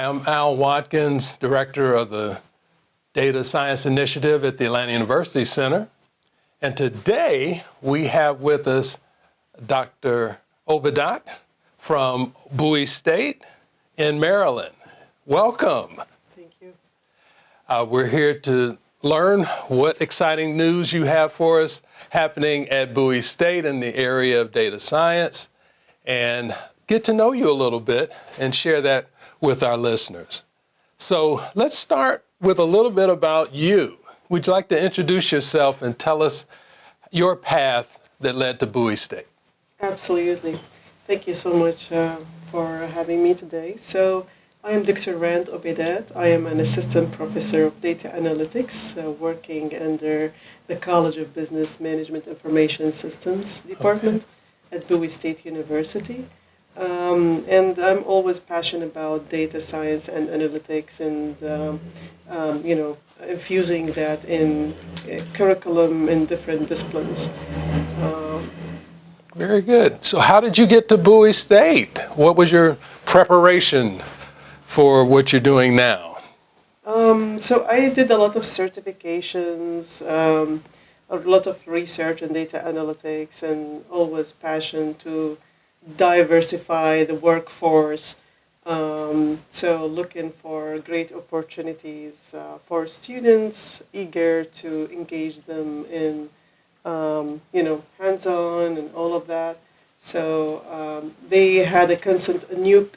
I'm Al Watkins, Director of the Data Science Initiative at the Atlanta University Center. And today we have with us Dr. Obeidat from Bowie State in Maryland. Welcome. Thank you. We're here to learn what exciting news you have for us happening at Bowie State in the area of data science and get to know you a little bit and share that with our listeners. So let's start with a little bit about you. Would you like to introduce yourself and tell us your path that led to Bowie State? Absolutely. Thank you so much for having me today. So I am Dr. Rand Obeidat. I am an assistant professor of data analytics working under the College of Business Management Information Systems Department at Bowie State University. And I'm always passionate about data science and analytics and, infusing that in curriculum in different disciplines. Very good. So how did you get to Bowie State? What was your preparation for what you're doing now? So I did a lot of certifications, a lot of research in data analytics, and always passion to diversify the workforce. So looking for great opportunities for students, eager to engage them in, hands-on and all of that. So they had a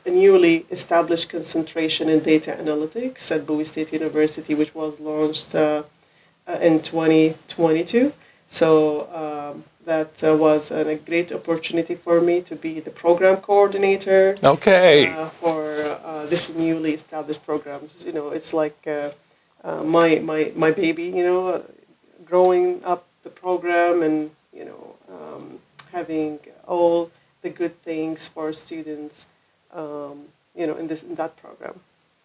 newly established concentration in data analytics at Bowie State University, which was launched in 2022. So that was a great opportunity for me to be the program coordinator. For this newly established programs. It's like my baby. Growing up the program and having all the good things for students. In that program.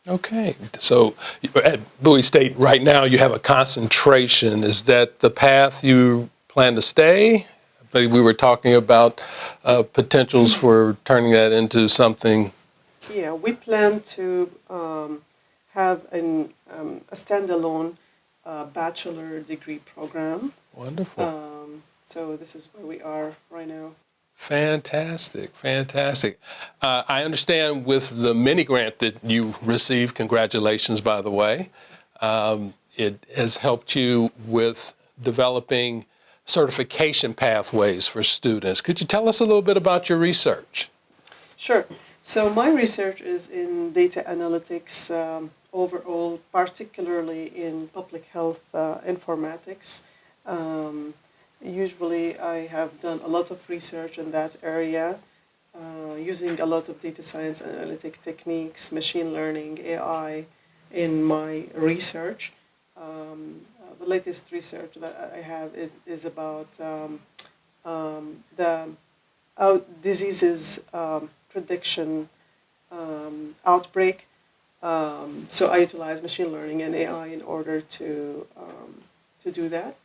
Okay, so at Bowie State right now you have a concentration. Is that the path you plan to stay? I think we were talking about potentials for turning that into something. Yeah, we plan to have a standalone bachelor degree program. Wonderful. So this is where we are right now. Fantastic. I understand with the mini grant that you received, congratulations by the way, it has helped you with developing certification pathways for students. Could you tell us a little bit about your research? Sure. So my research is in data analytics overall, particularly in public health informatics. Usually I have done a lot of research in that area using a lot of data science analytic techniques, machine learning, AI in my research. The latest research that I have is about the diseases prediction outbreak. So I utilize machine learning and AI in order to do that.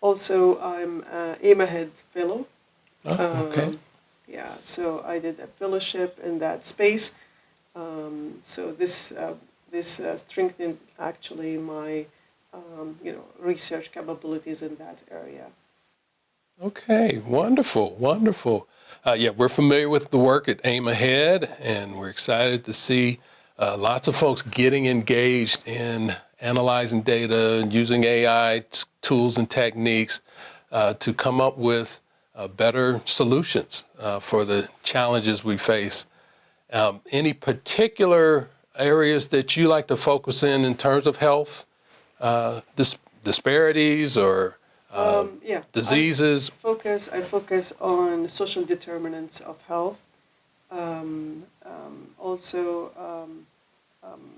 Also, I'm an AIM-Ahead fellow. Okay. So I did a fellowship in that space. So this strengthened actually my research capabilities in that area. Okay, wonderful. We're familiar with the work at AIM-Ahead, and we're excited to see lots of folks getting engaged in analyzing data and using AI tools and techniques to come up with better solutions for the challenges we face. Any particular areas that you like to focus in terms of health disparities or diseases? I focus on social determinants of health. Also,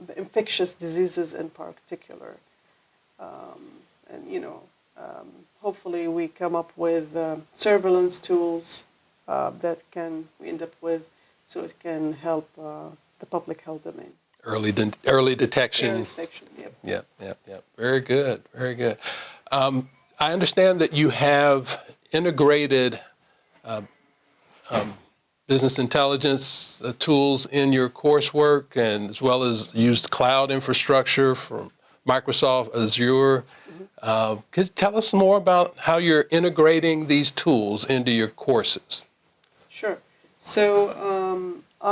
the infectious diseases in particular. Hopefully we come up with surveillance tools that we end up with so it can help the public health domain. Early detection. Early detection, yep. Yep. Very good. I understand that you have integrated business intelligence tools in your coursework, and as well as used cloud infrastructure from Microsoft Azure. Could you tell us more about how you're integrating these tools into your courses? Sure. So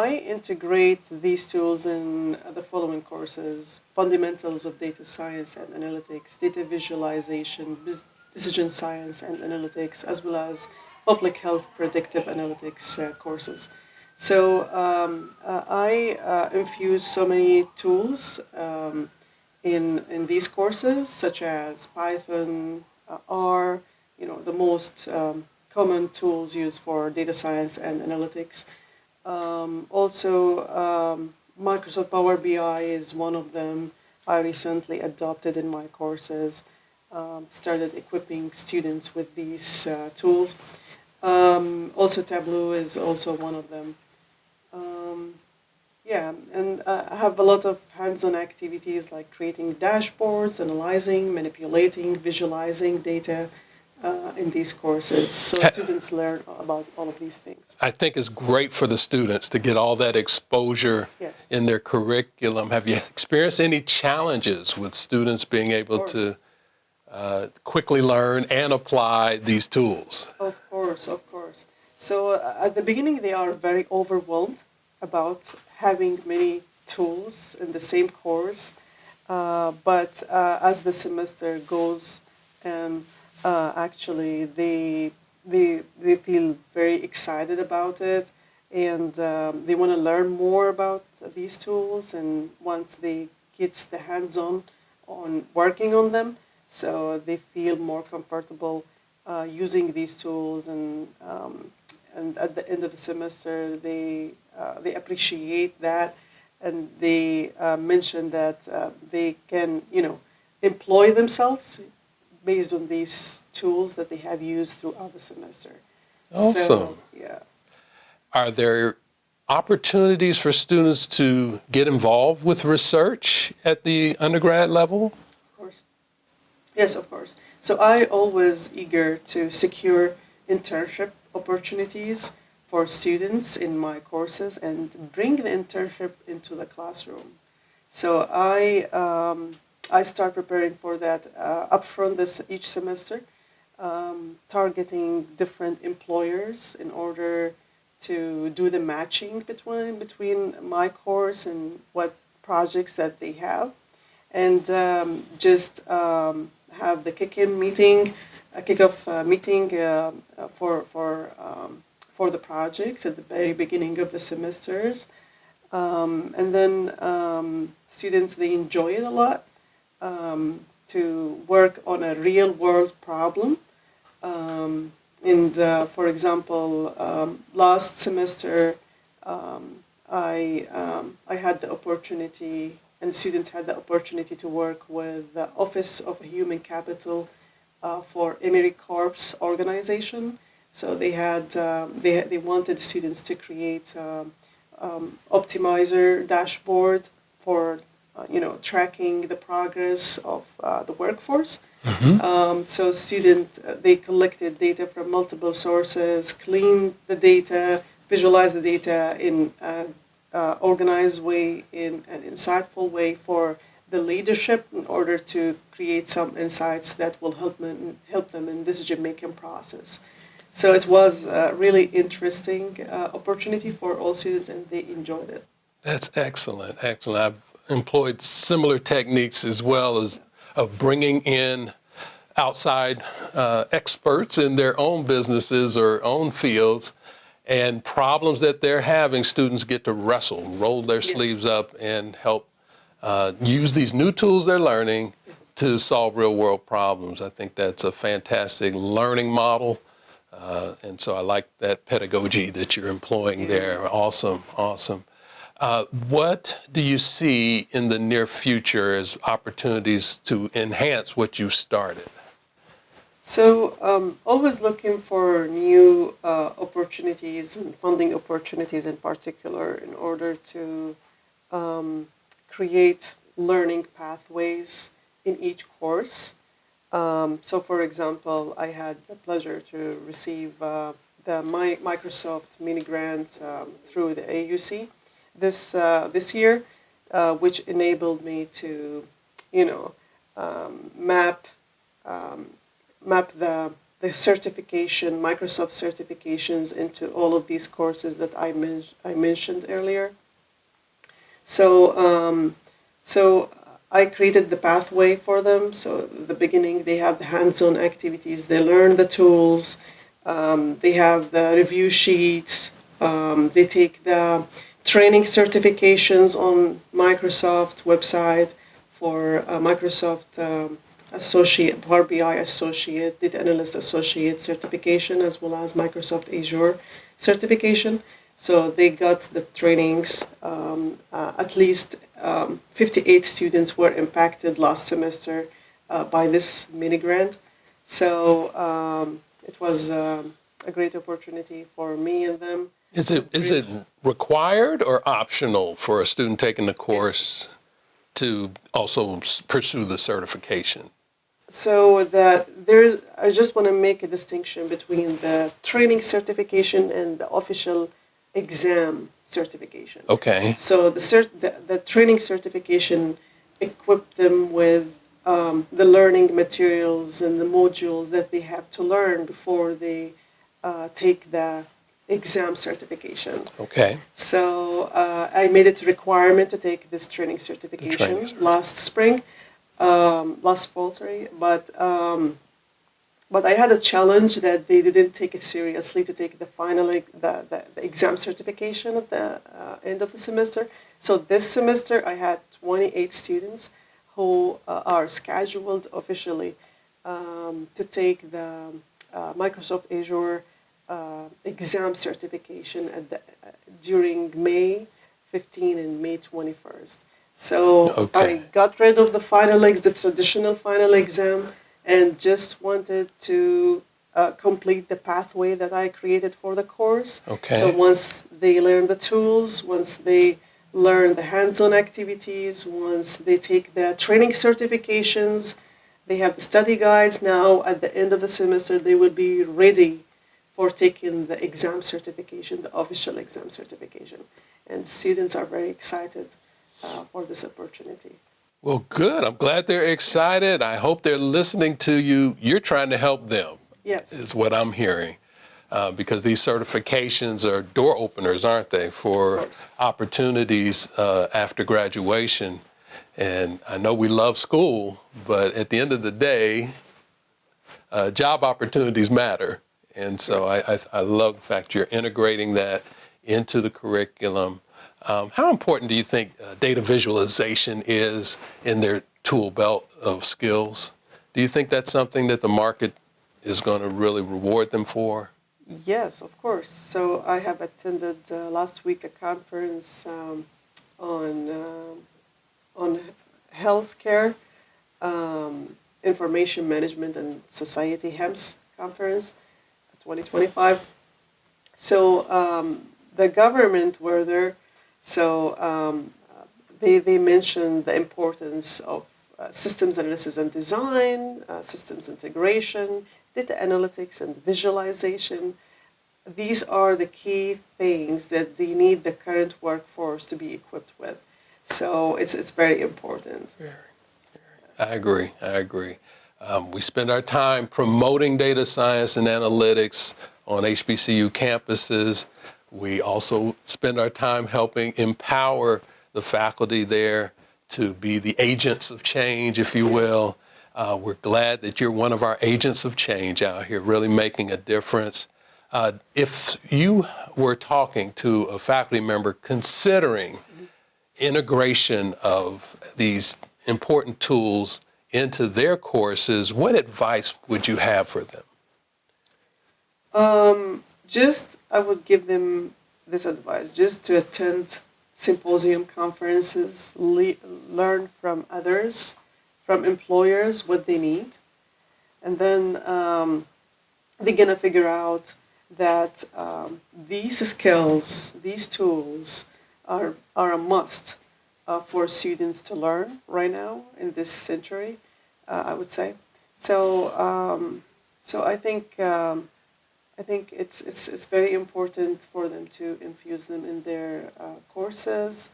I integrate these tools in the following courses: fundamentals of data science and analytics, data visualization, decision science and analytics, as well as public health predictive analytics courses. So I infuse so many tools in these courses, such as Python, R, the most common tools used for data science and analytics. Microsoft Power BI is one of them. I recently adopted in my courses, started equipping students with these tools. Also, Tableau is also one of them. And I have a lot of hands-on activities like creating dashboards, analyzing, manipulating, visualizing data in these courses. So students learn about all of these things. I think it's great for the students to get all that exposure Yes. in their curriculum. Have you experienced any challenges with students being able to quickly learn and apply these tools? Of course. So at the beginning, they are very overwhelmed about having many tools in the same course. But as the semester goes, actually they feel very excited about it, and they want to learn more about these tools. And once they get the hands-on on working on them, so they feel more comfortable using these tools, and at the end of the semester they appreciate that, and they mention that they can employ themselves based on these tools that they have used throughout the semester. Awesome. So, yeah. Are there opportunities for students to get involved with research at the undergrad level? Of course. Yes, of course. So I always eager to secure internship opportunities for students in my courses and bring the internship into the classroom. So I start preparing for that upfront each semester, targeting different employers in order to do the matching between my course and what projects that they have, and just have the kickoff meeting for the projects at the very beginning of the semesters, and then students, they enjoy it a lot. To work on a real world problem. For example, last semester, I had the opportunity, and students had the opportunity to work with the Office of Human Capital for AmeriCorps organization. So they had they wanted students to create optimizer dashboard for tracking the progress of the workforce. So they collected data from multiple sources, cleaned the data, visualized the data in an organized way, in an insightful way for the leadership, in order to create some insights that will help them in decision-making process. So it was a really interesting opportunity for all students, and they enjoyed it. That's excellent. I've employed similar techniques as well, as of bringing in outside experts in their own businesses or own fields, and problems that they're having, students get to wrestle, roll their sleeves up, and help use these new tools they're learning to solve real world problems. I think that's a fantastic learning model. And so I like that pedagogy that you're employing there. Awesome. What do you see in the near future as opportunities to enhance what you started? So always looking for new opportunities and funding opportunities in particular, in order to create learning pathways in each course. So for example, I had the pleasure to receive the the Microsoft mini grant through the AUC this year, which enabled me to, you know, map the certification, Microsoft certifications into all of these courses that I mentioned earlier. So I created the pathway for them. So at the beginning, they have the hands-on activities. They learn the tools. They have the review sheets. They take the training certifications on Microsoft website for Microsoft Associate, Power BI Associate, Data Analyst Associate certification, as well as Microsoft Azure certification. So they got the trainings. At least 58 students were impacted last semester by this mini grant. So it was a great opportunity for me and them. Is it required or optional for a student taking the course to also pursue the certification? So I just want to make a distinction between the training certification and the official exam certification. Okay. So the training certification equipped them with the learning materials and the modules that they have to learn before they take the exam certification. Okay. So I made it a requirement to take this training certification last fall, sorry. But I had a challenge that they didn't take it seriously to take the final the exam certification at the end of the semester. So this semester I had 28 students who are scheduled officially to take the Microsoft Azure exam certification during May 15 and May 21st. So I got rid of the traditional final exam, and just wanted to complete the pathway that I created for the course. Okay. So once they learn the tools, once they learn the hands-on activities, once they take the training certifications, they have the study guides. Now at the end of the semester, they will be ready for taking the exam certification, the official exam certification. And students are very excited for this opportunity. Well, good. I'm glad they're excited. I hope they're listening to you. You're trying to help them. Yes. Is what I'm hearing. Because these certifications are door openers, aren't they, for opportunities after graduation. And I know we love school, but at the end of the day, job opportunities matter. And so I love the fact you're integrating that into the curriculum. How important do you think data visualization is in their tool belt of skills? Do you think that's something that the market is going to really reward them for? Yes, of course. So I have attended last week a conference on healthcare, information management and society, HEMS conference 2025. So the government were there. So they mentioned the importance of systems analysis and design, systems integration, data analytics and visualization. These are the key things that they need the current workforce to be equipped with. So it's very important. I agree. We spend our time promoting data science and analytics on HBCU campuses. We also spend our time helping empower the faculty there to be the agents of change, if you will. We're glad that you're one of our agents of change out here, really making a difference. If you were talking to a faculty member considering integration of these important tools into their courses, what advice would you have for them? I would give them this advice, just to attend symposium conferences, learn from others, from employers what they need, and then they're going to figure out that these skills, these tools are a must for students to learn right now in this century, I would say. So I think I think it's very important for them to infuse them in their courses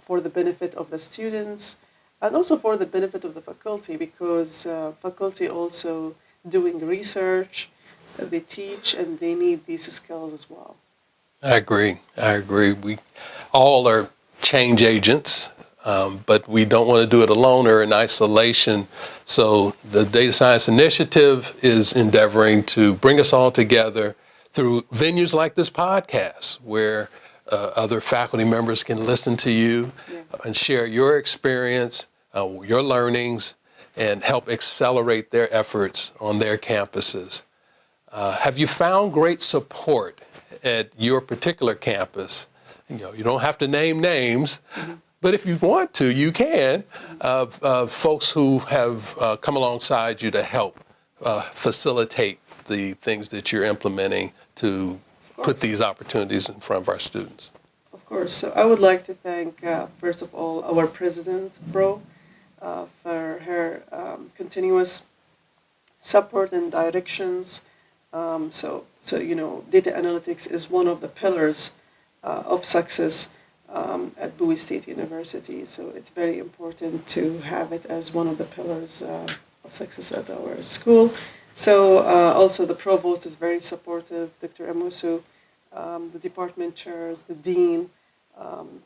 for the benefit of the students and also for the benefit of the faculty because faculty also doing research, they teach and they need these skills as well. I agree. I agree. We all are change agents, but we don't want to do it alone or in isolation. So the Data Science Initiative is endeavoring to bring us all together through venues like this podcast, where other faculty members can listen to you and share your experience, your learnings, and help accelerate their efforts on their campuses. Have you found great support at your particular campus? You don't have to name names, but if you want to, you can. Folks who have come alongside you to help facilitate the things that you're implementing to put these opportunities in front of our students. Of course. So I would like to thank, first of all, our president, Bro, for her continuous support and directions. So data analytics is one of the pillars of success at Bowie State University. So it's very important to have it as one of the pillars of success at our school. So also the provost is very supportive, Dr. Amusu, the department chairs, the dean. I'm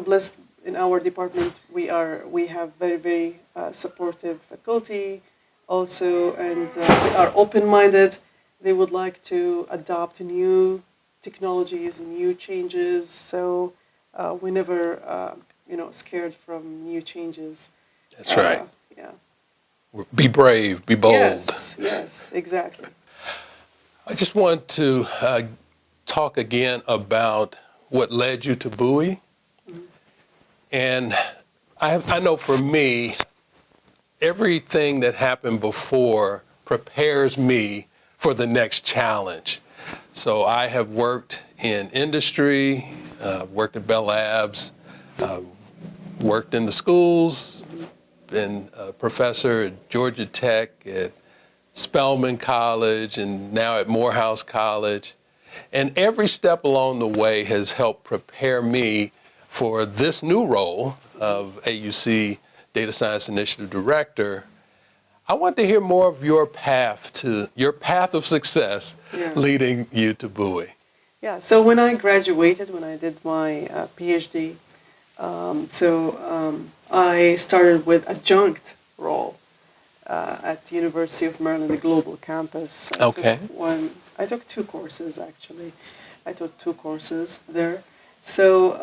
blessed in our department. We have very, very supportive faculty also, and they are open-minded. They would like to adopt new technologies and new changes. So we never, scared from new changes. That's right. Yeah. Be brave, be bold. Yes, exactly. I just want to talk again about what led you to Bowie. And I know for me, everything that happened before prepares me for the next challenge. So I have worked in industry, worked at Bell Labs, worked in the schools, been a professor at Georgia Tech, at Spelman College, and now at Morehouse College. And every step along the way has helped prepare me for this new role of AUC Data Science Initiative Director. I want to hear more of your path of success leading you to Bowie. Yeah, so when I graduated, when I did my PhD, I started with adjunct role at the University of Maryland, the global campus. I took 2 courses, actually. I took 2 courses there. So,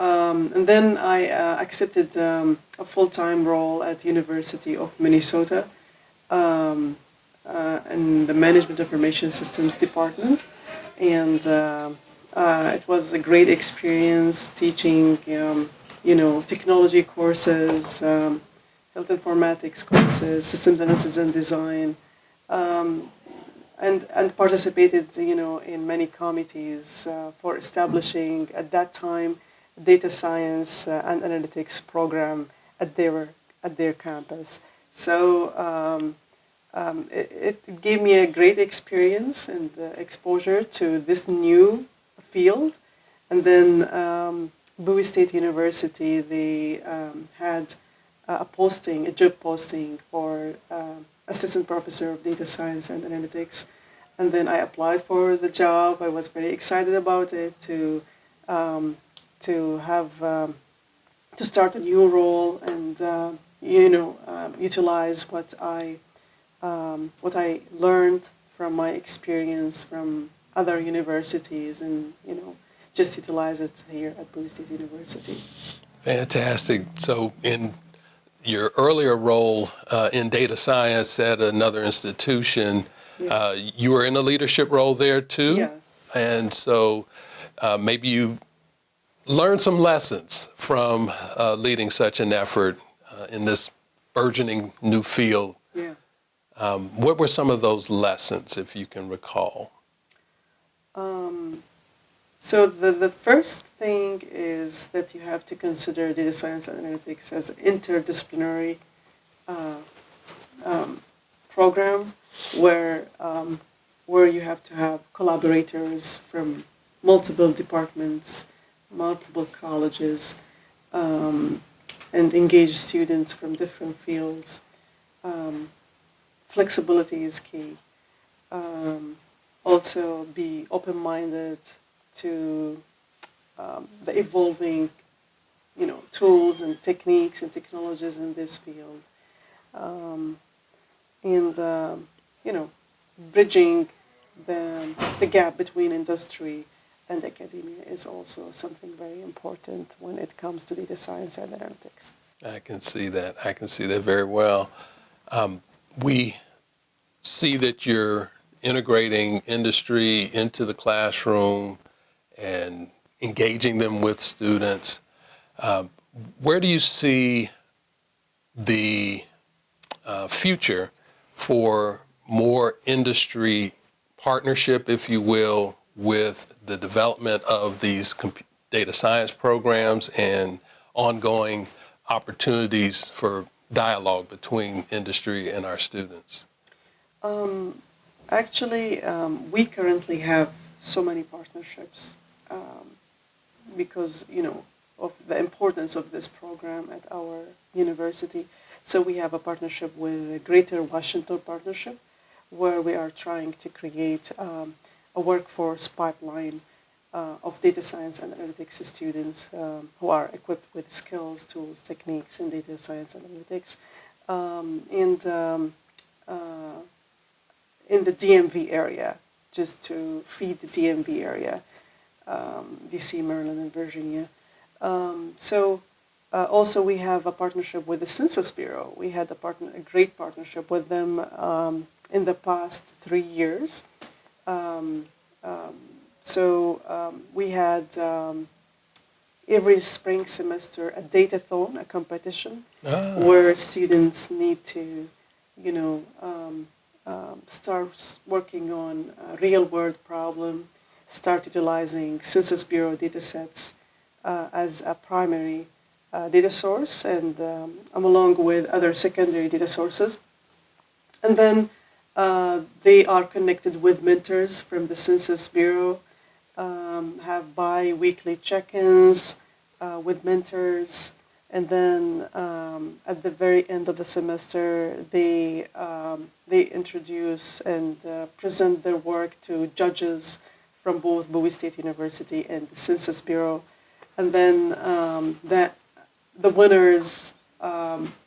and then I accepted a full-time role at the University of Minnesota in the Management Information Systems Department. And it was a great experience teaching, technology courses, health informatics courses, systems analysis and design, and participated, in many committees for establishing, at that time, data science and analytics program at their campus. So it gave me a great experience and exposure to this new field. And then Bowie State University, they had a job posting for assistant professor of data science and analytics. And then I applied for the job. I was very excited about it to start a new role and utilize what I learned from my experience from other universities and just utilize it here at Bowie State University. Fantastic. So in your earlier role in data science at another institution, you were in a leadership role there too? Yes. And so maybe you learned some lessons from leading such an effort in this burgeoning new field. Yeah. What were some of those lessons, if you can recall? So the first thing is that you have to consider data science and analytics as an interdisciplinary program where where you have to have collaborators from multiple departments, multiple colleges, um, and engage students from different fields. Um, Flexibility is key. Um, Also, be open-minded to the evolving, tools and techniques and technologies in this field, um, and bridging the gap between industry and academia is also something very important when it comes to data science and analytics. I can see that. I can see that very well. We see that you're integrating industry into the classroom and engaging them with students. Where do you see the future for more industry partnership, if you will, with the development of these data science programs and ongoing opportunities for dialogue between industry and our students? Actually, we currently have so many partnerships because, of the importance of this program at our university. So we have a partnership with the Greater Washington Partnership, where we are trying to create a workforce pipeline of data science and analytics students who are equipped with skills, tools, techniques in data science and analytics. In the DMV area, just to feed the DMV area, DC, Maryland, and Virginia. Also, we have a partnership with the Census Bureau. We had a great partnership with them in the past 3 years. We had every spring semester a datathon, a competition, where students need to, start working on a real-world problem, start utilizing Census Bureau data sets as a primary data source, and along with other secondary data sources. And then they are connected with mentors from the Census Bureau, have bi-weekly check-ins with mentors, and then at the very end of the semester, they introduce and present their work to judges from both Bowie State University and the Census Bureau. And then the winners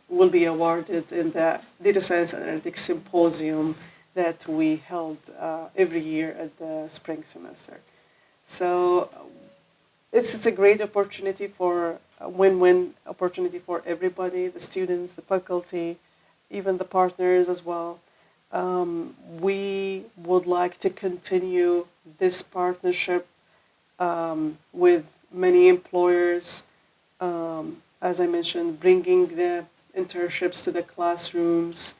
will be awarded in the Data Science and Analytics Symposium that we held every year at the spring semester. So it's a great opportunity for a win-win opportunity for everybody, the students, the faculty, even the partners as well. We would like to continue this partnership with many employers. As I mentioned, bringing the internships to the classrooms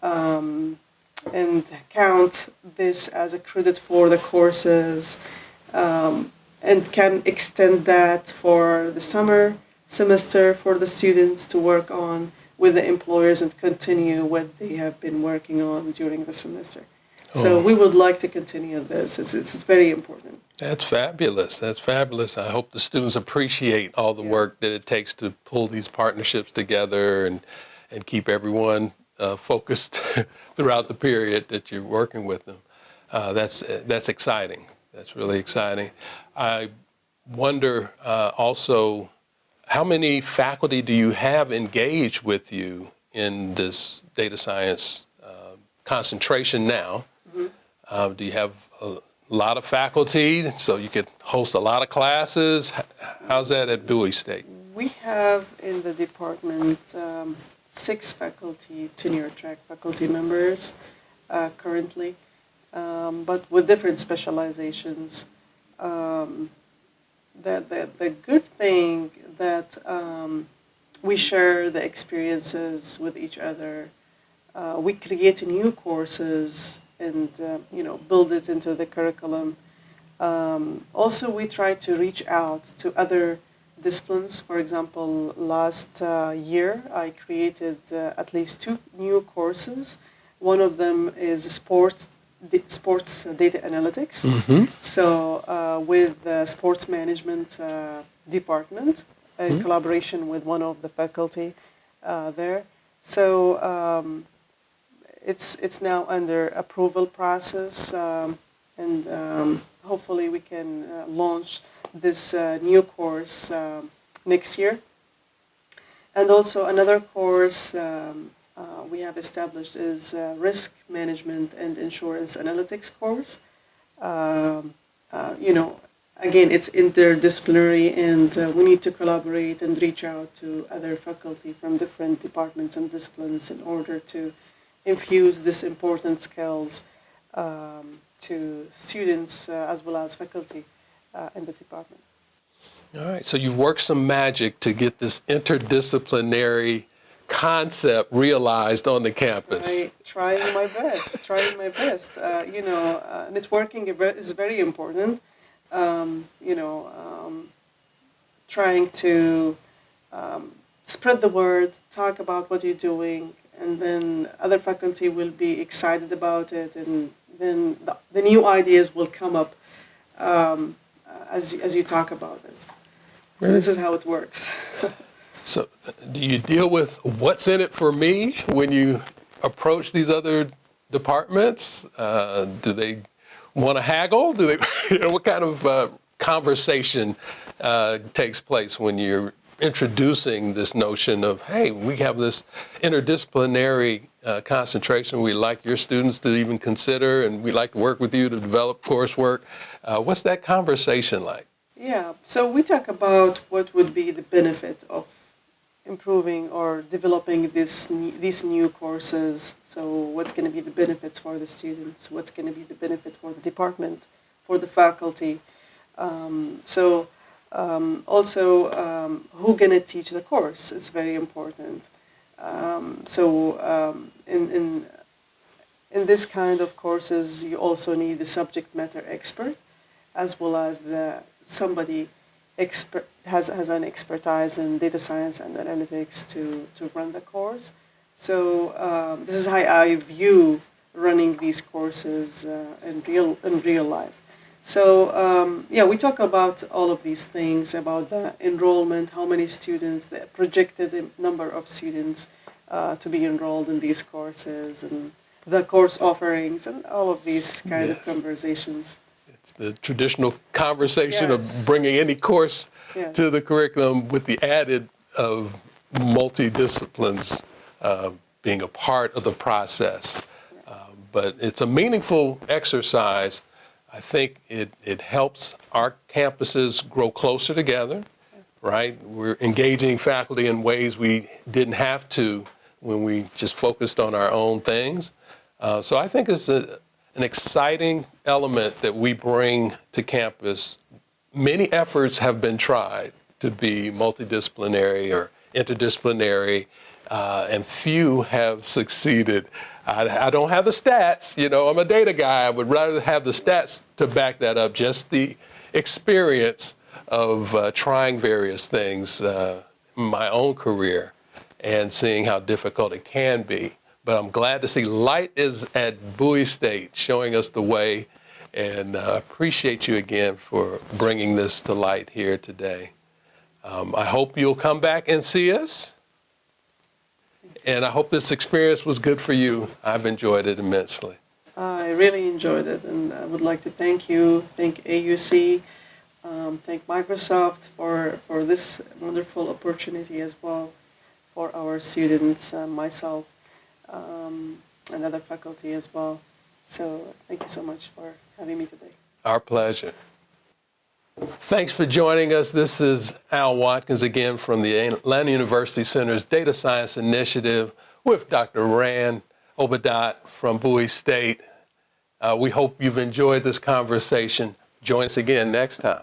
and count this as a credit for the courses, and can extend that for the summer semester for the students to work on with the employers and continue what they have been working on during the semester. So we would like to continue this. It's very important. That's fabulous. That's fabulous. I hope the students appreciate all the work that it takes to pull these partnerships together and keep everyone focused throughout the period that you're working with them. That's exciting. That's really exciting. I wonder also, how many faculty do you have engaged with you in this data science concentration now? Mm-hmm. Do you have a lot of faculty so you could host a lot of classes? How's that at Bowie State? We have in the department 6 faculty, tenure track faculty members currently, but with different specializations. The good thing that we share the experiences with each other. We create new courses and build it into the curriculum. Also, we try to reach out to other disciplines. For example, last year I created at least 2 new courses. One of them is sport sports data analytics. So with the sports management department, in collaboration with one of the faculty there. So it's now under approval process, and hopefully we can launch this new course next year. And also another course we have established is risk management and insurance analytics course. Again, it's interdisciplinary, and we need to collaborate and reach out to other faculty from different departments and disciplines in order to infuse this important skills to students as well as faculty in the department. All right, so you've worked some magic to get this interdisciplinary concept realized on the campus. Trying my best. Networking is very important. Trying to spread the word, talk about what you're doing, and then other faculty will be excited about it, and then the new ideas will come up as you talk about it. Really? This is how it works. So do you deal with what's in it for me when you approach these other departments? Do they want to haggle? What kind of conversation takes place when you're introducing this notion of, hey, we have this interdisciplinary concentration we'd like your students to even consider, and we'd like to work with you to develop coursework. What's that conversation like? Yeah, so we talk about what would be the benefit of improving or developing these new courses. So what's going to be the benefits for the students? What's going to be the benefit for the department, for the faculty? Also, who's going to teach the course? It's very important. In this kind of courses, you also need the subject matter expert, as well as somebody has an expertise in data science and analytics to run the course. So this is how I view running these courses in real life. So we talk about all of these things, about the enrollment, how many students, the projected number of students to be enrolled in these courses, and the course offerings, and all of these kind of conversations. It's the traditional conversation of bringing any course to the curriculum with the added of multidisciplines being a part of the process. But it's a meaningful exercise. I think it helps our campuses grow closer together, right? We're engaging faculty in ways we didn't have to when we just focused on our own things. So I think it's an exciting element that we bring to campus. Many efforts have been tried to be multidisciplinary or interdisciplinary, and few have succeeded. I don't have the stats, I'm a data guy. I would rather have the stats to back that up, just the experience of trying various things in my own career and seeing how difficult it can be. But I'm glad to see Light is at Bowie State showing us the way, and appreciate you again for bringing this to light here today. I hope you'll come back and see us, and I hope this experience was good for you. I've enjoyed it immensely. I really enjoyed it, and I would like to thank you, thank AUC, thank Microsoft for this wonderful opportunity as well for our students, myself, and other faculty as well. So thank you so much for having me today. Our pleasure. Thanks for joining us. This is Al Watkins again from the Atlanta University Center's Data Science Initiative with Dr. Rand Obeidat from Bowie State. We hope you've enjoyed this conversation. Join us again next time.